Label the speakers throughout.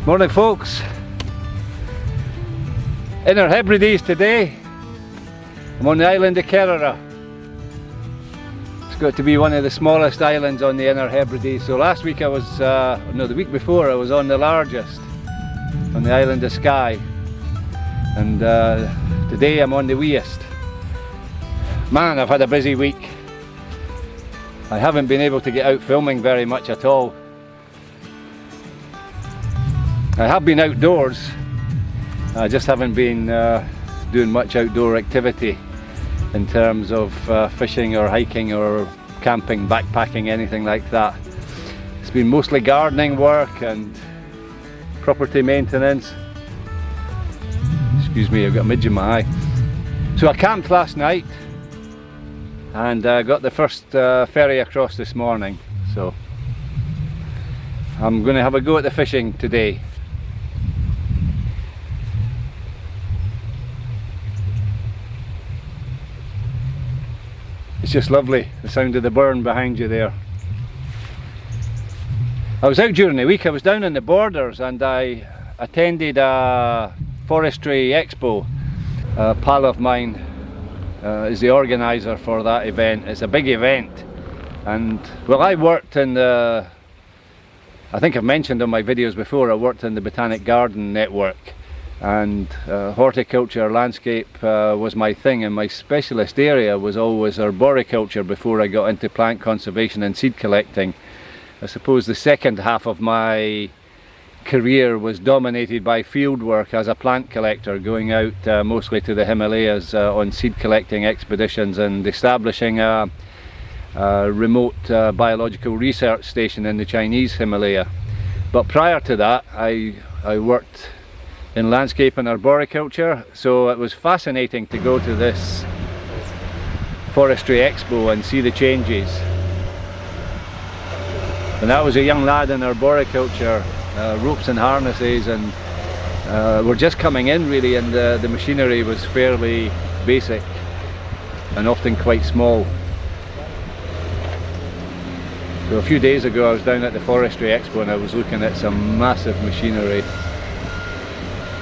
Speaker 1: Morning folks, Inner Hebrides today. I'm on the island of Kerrera. It's got to be one of the smallest islands on the Inner Hebrides. So last week I was, no, the week before I was on the largest, on the island of Skye. And today I'm on the weeest. Man, I've had a busy week. I haven't been able to get out filming very much at all. I have been outdoors, I just haven't been doing much outdoor activity in terms of fishing or hiking or camping, backpacking, anything like that. It's been mostly gardening work and property maintenance. Excuse me, I've got a midge in my eye. So I camped last night and got the first ferry across this morning. So I'm going to have a go at the fishing today. It's just lovely, the sound of the burn behind you there. I was out during the week. I was down in the Borders and I attended a forestry expo. A pal of mine is the organiser for that event. It's a big event, and well, I worked in the, I think I've mentioned on my videos before, I worked in the Botanic Garden Network, and horticulture, landscape was my thing, and my specialist area was always arboriculture before I got into plant conservation and seed collecting. I suppose the second half of my career was dominated by field work as a plant collector, going out mostly to the Himalayas on seed collecting expeditions and establishing a remote biological research station in the Chinese Himalaya. But prior to that I worked in landscape and arboriculture, so it was fascinating to go to this forestry expo and see the changes. And I was a young lad in arboriculture, ropes and harnesses, and we're just coming in really, and the machinery was fairly basic and often quite small. So a few days ago I was down at the forestry expo and I was looking at some massive machinery.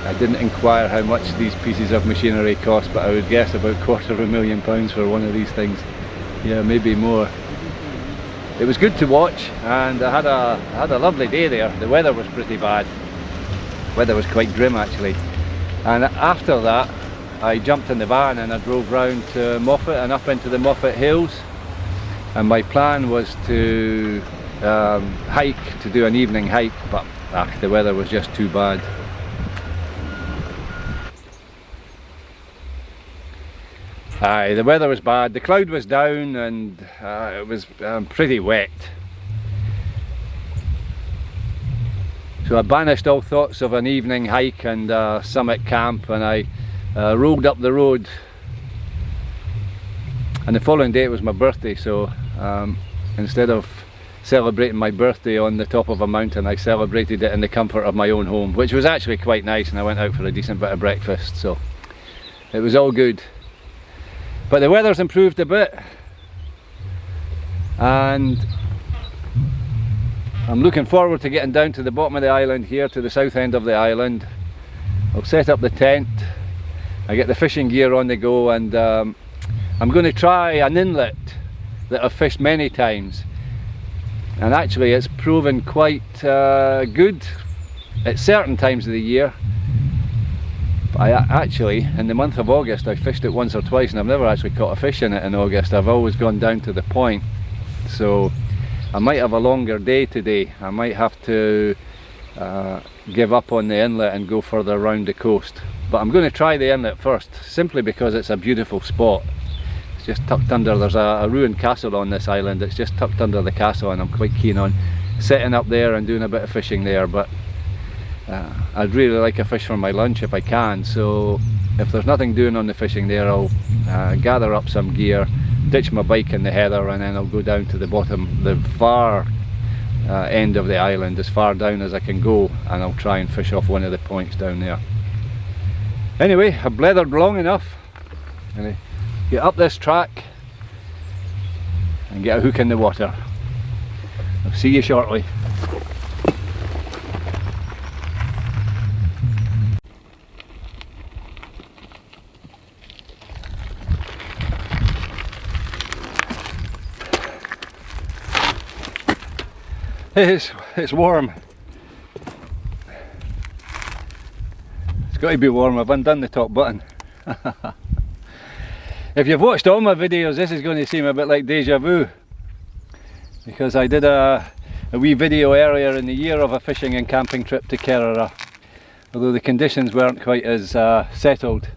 Speaker 1: I didn't inquire how much these pieces of machinery cost, but I would guess about £250,000 for one of these things. Yeah, maybe more. It was good to watch, and I had a lovely day there. The weather was pretty bad. The weather was quite grim actually. And after that I jumped in the van and I drove round to Moffat and up into the Moffat Hills. And my plan was to hike, to do an evening hike, but the weather was just too bad. Aye, the weather was bad, the cloud was down, and it was pretty wet. So I banished all thoughts of an evening hike and summit camp, and I rolled up the road. And the following day it was my birthday, so instead of celebrating my birthday on the top of a mountain, I celebrated it in the comfort of my own home, which was actually quite nice, and I went out for a decent bit of breakfast, so it was all good. But the weather's improved a bit, and I'm looking forward to getting down to the bottom of the island here, to the south end of the island. I'll set up the tent, I get the fishing gear on the go, and I'm going to try an inlet that I've fished many times, and actually it's proven quite good at certain times of the year. I actually, in the month of August, I fished it once or twice, and I've never actually caught a fish in it in August. I've always gone down to the point, so I might have a longer day today. I might have to give up on the inlet and go further around the coast. But I'm going to try the inlet first, simply because it's a beautiful spot. It's just tucked under, there's a ruined castle on this island. It's just tucked under the castle, and I'm quite keen on setting up there and doing a bit of fishing there. But I'd really like a fish for my lunch if I can, so if there's nothing doing on the fishing there, I'll gather up some gear, ditch my bike in the heather, and then I'll go down to the bottom, the far end of the island, as far down as I can go, and I'll try and fish off one of the points down there. Anyway, I've blethered long enough. Anyway, get up this track and get a hook in the water. I'll see you shortly. It's warm. It's got to be warm. I've undone the top button. If you've watched all my videos, this is going to seem a bit like deja vu, because I did a wee video earlier in the year of a fishing and camping trip to Kerrera, although the conditions weren't quite as settled.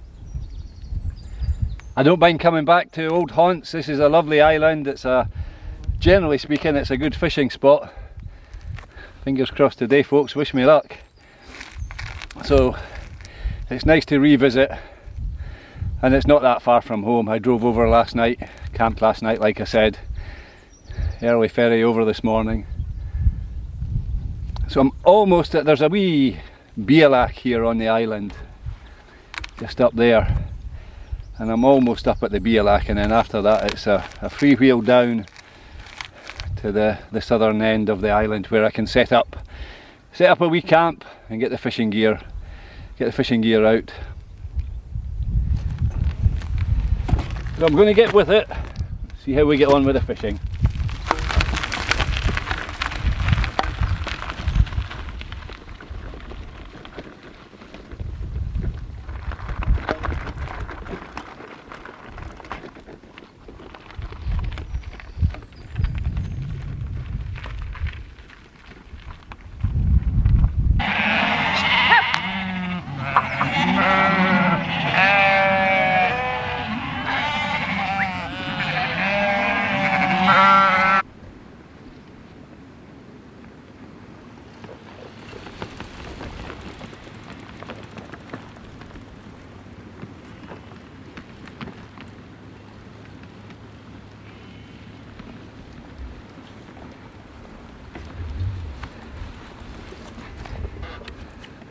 Speaker 1: I don't mind coming back to old haunts. This is a lovely island. It's generally speaking, it's a good fishing spot. Fingers crossed today, folks. Wish me luck. So it's nice to revisit, and it's not that far from home. I drove over last night, camped last night like I said, early ferry over this morning. So I'm almost at, there's a wee bielak here on the island, just up there, and I'm almost up at the bielak, and then after that it's a free wheel down to the southern end of the island, where I can set up a wee camp and get the fishing gear out. So I'm going to get with it, see how we get on with the fishing.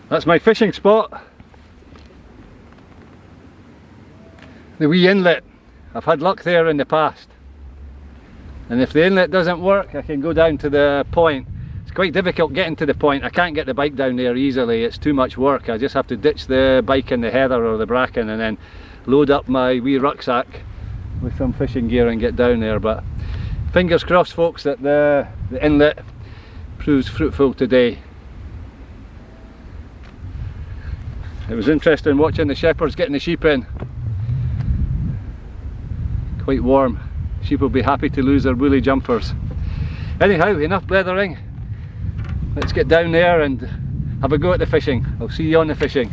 Speaker 1: That's my fishing spot. The wee inlet. I've had luck there in the past. And if the inlet doesn't work, I can go down to the point. It's quite difficult getting to the point. I can't get the bike down there easily. It's too much work. I just have to ditch the bike in the heather or the bracken and then load up my wee rucksack with some fishing gear and get down there. But fingers crossed, folks, that the inlet proves fruitful today. It was interesting watching the shepherds getting the sheep in. Quite warm. Sheep will be happy to lose their woolly jumpers. Anyhow, enough blethering. Let's get down there and have a go at the fishing. I'll see you on the fishing.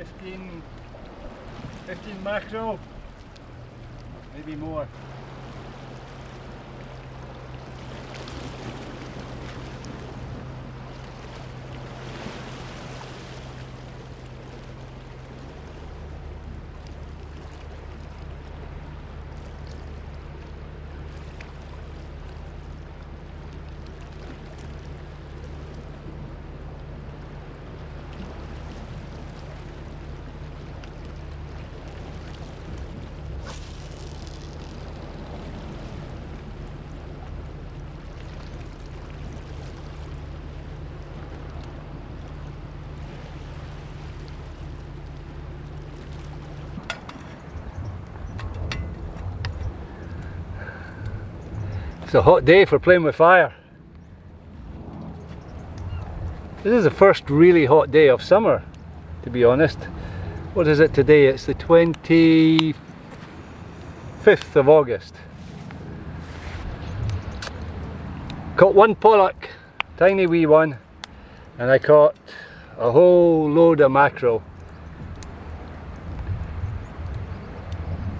Speaker 1: 15 mackerel, maybe more. It's a hot day for playing with fire. This is the first really hot day of summer, to be honest. What is it today? It's the 25th of August. Caught one pollock, tiny wee one, and I caught a whole load of mackerel.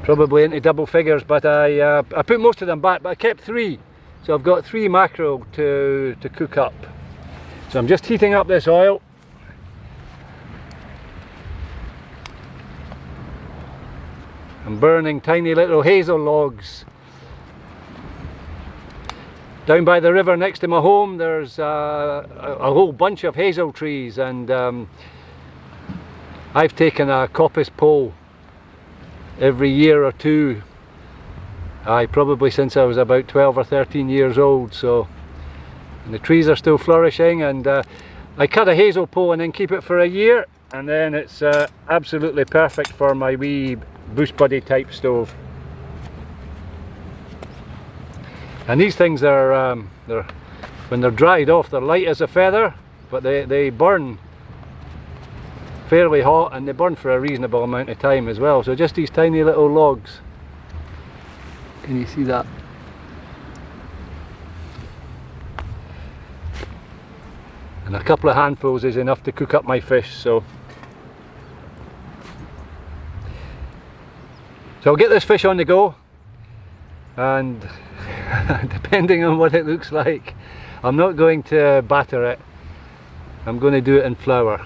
Speaker 1: Probably into double figures, but I put most of them back, but I kept 3. So I've got 3 mackerel to cook up. So I'm just heating up this oil. I'm burning tiny little hazel logs. Down by the river next to my home there's a whole bunch of hazel trees, and I've taken a coppice pole every year or 2, probably since I was about 12 or 13 years old. So and the trees are still flourishing, and I cut a hazel pole and then keep it for a year, and then it's absolutely perfect for my wee bush buddy type stove. And these things are when they're dried off, they're light as a feather, but they burn fairly hot, and they burn for a reasonable amount of time as well. So just these tiny little logs. Can you see that? And a couple of handfuls is enough to cook up my fish. So I'll get this fish on the go, and depending on what it looks like, I'm not going to batter it. I'm going to do it in flour.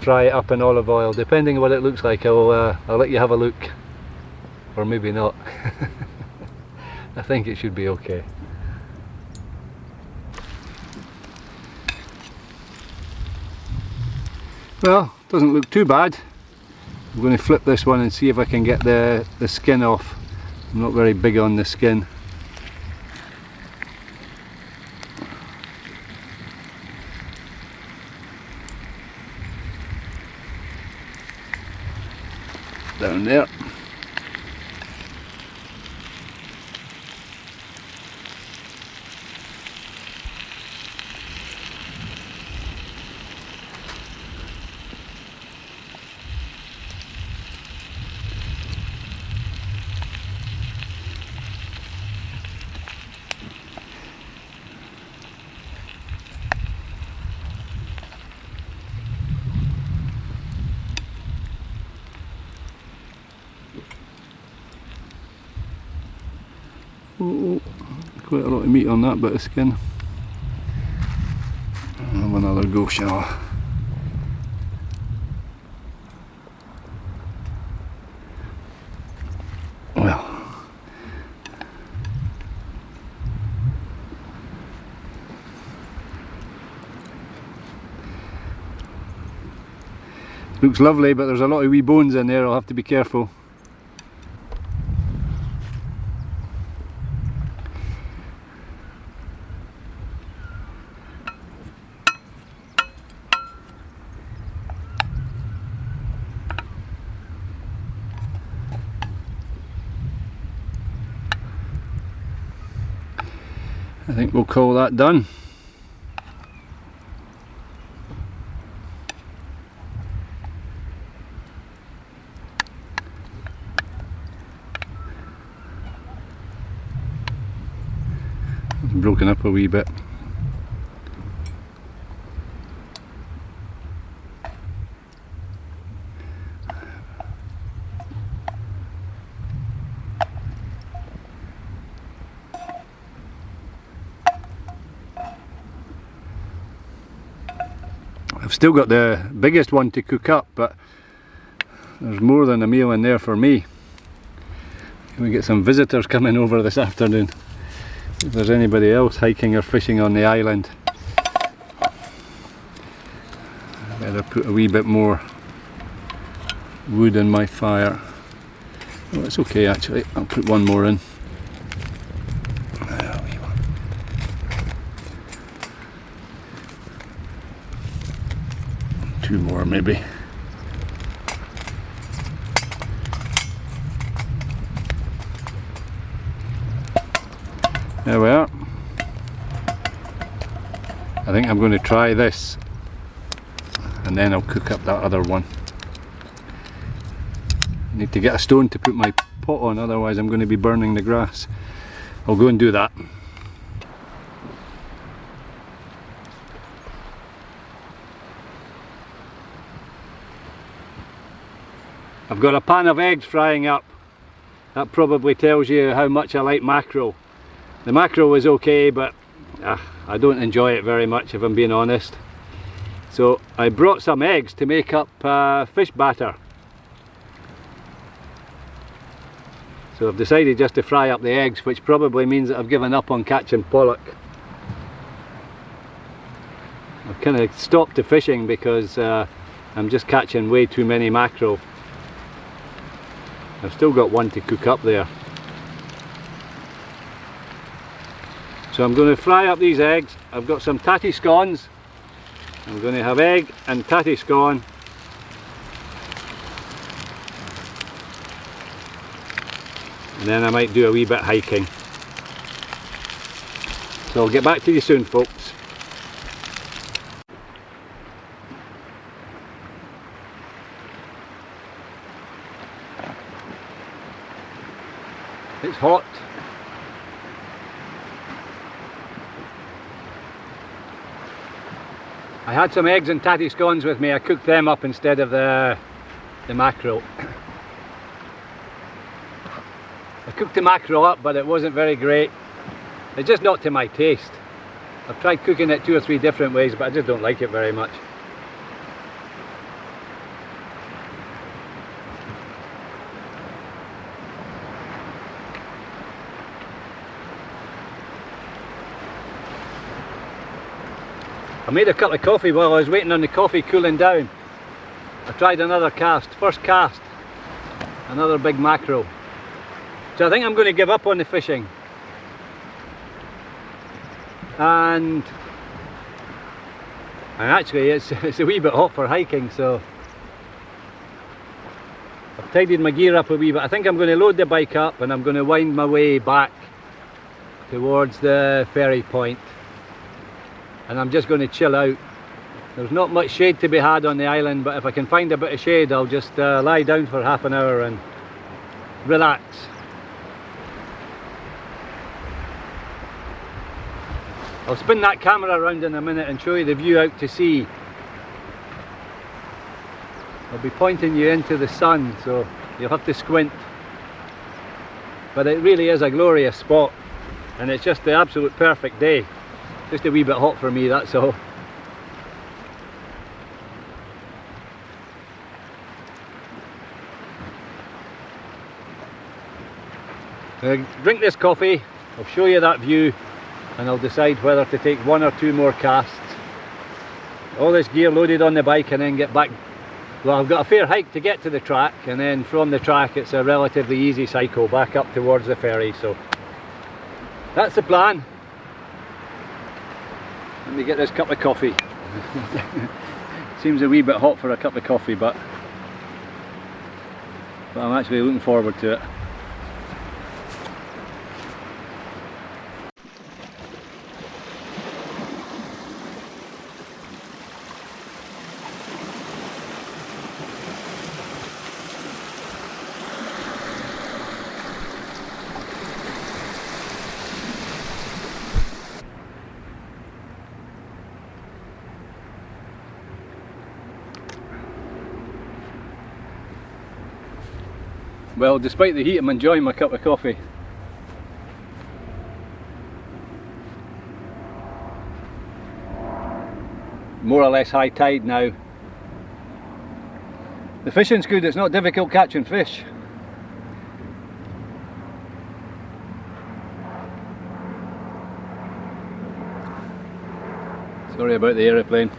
Speaker 1: Fry it up in olive oil. Depending on what it looks like, I'll let you have a look, or maybe not. I think it should be okay. Well, doesn't look too bad. I'm going to flip this one and see if I can get the skin off. I'm not very big on the skin. Down there. Oh, quite a lot of meat on that bit of skin. I'll have another go, shall I? Well, looks lovely, but there's a lot of wee bones in there. I'll have to be careful. I think we'll call that done. It's broken up a wee bit. I've still got the biggest one to cook up, but there's more than a meal in there for me. We get some visitors coming over this afternoon. If there's anybody else hiking or fishing on the island. I better put a wee bit more wood in my fire. Oh, it's okay actually, I'll put one more in. Two more maybe. There we are. I think I'm going to try this and then I'll cook up that other one. I need to get a stone to put my pot on, otherwise I'm going to be burning the grass. I'll go and do that. I've got a pan of eggs frying up. That probably tells you how much I like mackerel. The mackerel was okay, but I don't enjoy it very much if I'm being honest. So I brought some eggs to make up fish batter. So I've decided just to fry up the eggs, which probably means that I've given up on catching pollock. I've kind of stopped the fishing because I'm just catching way too many mackerel. I've still got one to cook up there. So I'm going to fry up these eggs. I've got some tatty scones. I'm going to have egg and tatty scone. And then I might do a wee bit hiking. So I'll get back to you soon, folks. It's hot. I had some eggs and tatty scones with me. I cooked them up instead of the mackerel. I cooked the mackerel up, but it wasn't very great. It's just not to my taste. I've tried cooking it 2 or 3 different ways, but I just don't like it very much. I made a cup of coffee while I was waiting on the coffee cooling down. I tried another cast, first cast, another big mackerel. So I think I'm going to give up on the fishing. And actually it's a wee bit hot for hiking, so I've tidied my gear up a wee bit. I think I'm going to load the bike up and I'm going to wind my way back towards the ferry point. And I'm just going to chill out. There's not much shade to be had on the island, but if I can find a bit of shade I'll just lie down for half an hour and relax. I'll spin that camera around in a minute and show you the view out to sea. I'll be pointing you into the sun, so you'll have to squint. But it really is a glorious spot, and it's just the absolute perfect day. Just a wee bit hot for me, that's all. Drink this coffee, I'll show you that view, and I'll decide whether to take 1 or 2 more casts. All this gear loaded on the bike and then get back. Well, I've got a fair hike to get to the track, and then from the track it's a relatively easy cycle back up towards the ferry, so that's the plan. Let me get this cup of coffee. Seems a wee bit hot for a cup of coffee, but I'm actually looking forward to it. Well, despite the heat, I'm enjoying my cup of coffee. more or less high tide now. The fishing's good, it's not difficult catching fish. Sorry about the aeroplane.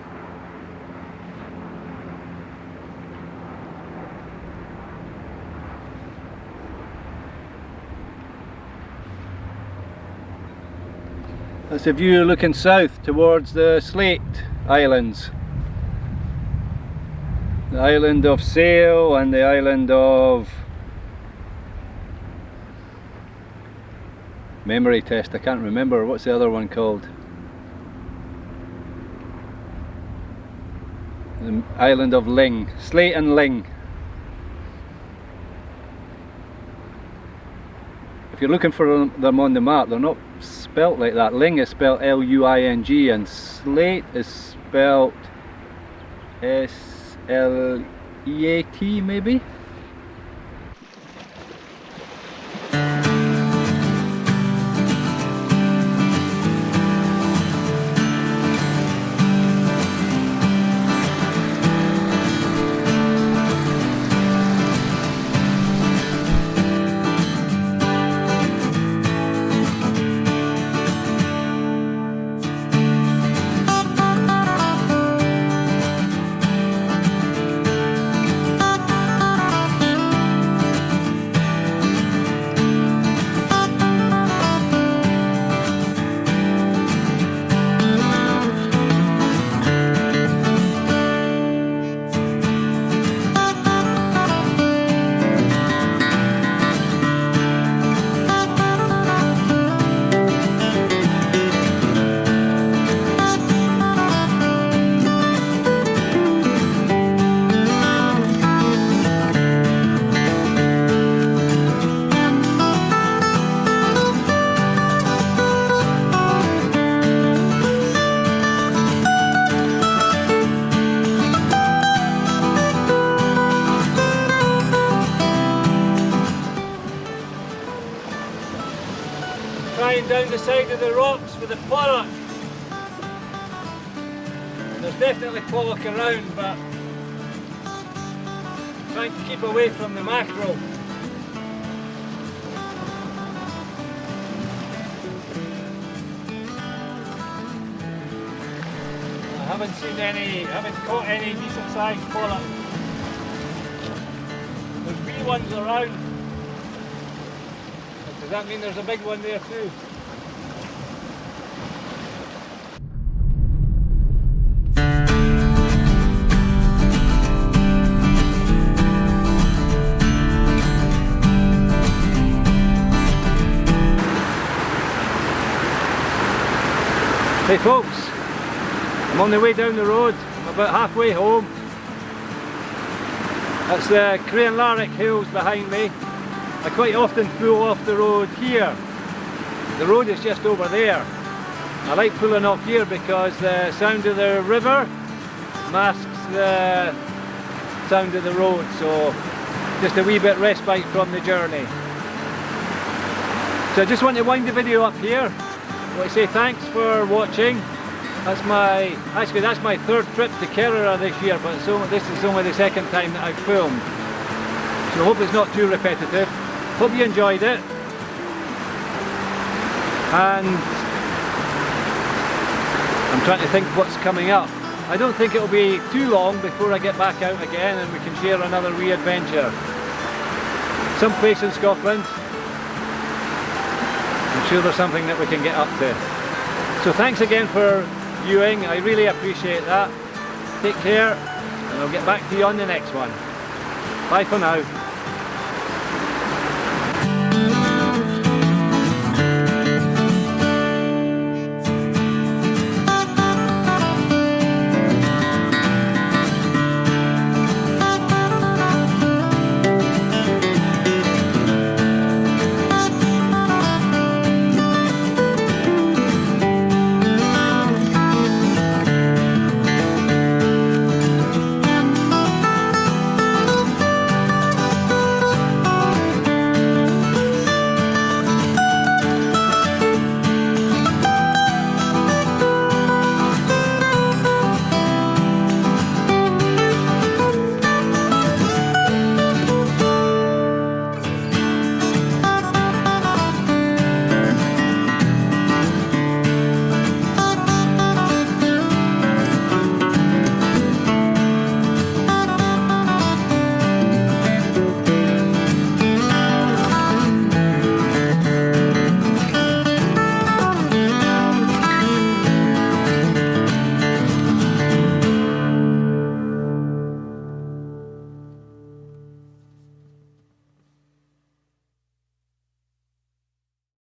Speaker 1: That's a view looking south towards the Slate Islands. The island of Sail and the island of... memory test, I can't remember. What's the other one called? The island of Ling. Slate and Ling. If you're looking for them on the map, they're not spelt like that. Ling is spelled L-U-I-N-G and Slate is spelled S-L-E-A-T maybe? Down the side of the rocks with the pollock. There's definitely pollock around, but I'm trying to keep away from the mackerel. I haven't caught any decent sized pollock. There's wee ones around. Does that mean there's a big one there too? Hey folks, I'm on the way down the road. I'm about halfway home. That's the Kerrera hills behind me. I quite often pull off the road here. The road is just over there. I like pulling off here because the sound of the river masks the sound of the road, so just a wee bit respite from the journey. So I just want to wind the video up here. I want to say thanks for watching. That's my third trip to Kerrera this year, but this is only the second time that I've filmed. So I hope it's not too repetitive. Hope you enjoyed it. And I'm trying to think what's coming up. I don't think it'll be too long before I get back out again and we can share another wee adventure. Some place in Scotland. I'm sure there's something that we can get up to. So thanks again for viewing, I really appreciate that. Take care, and I'll get back to you on the next one. Bye for now.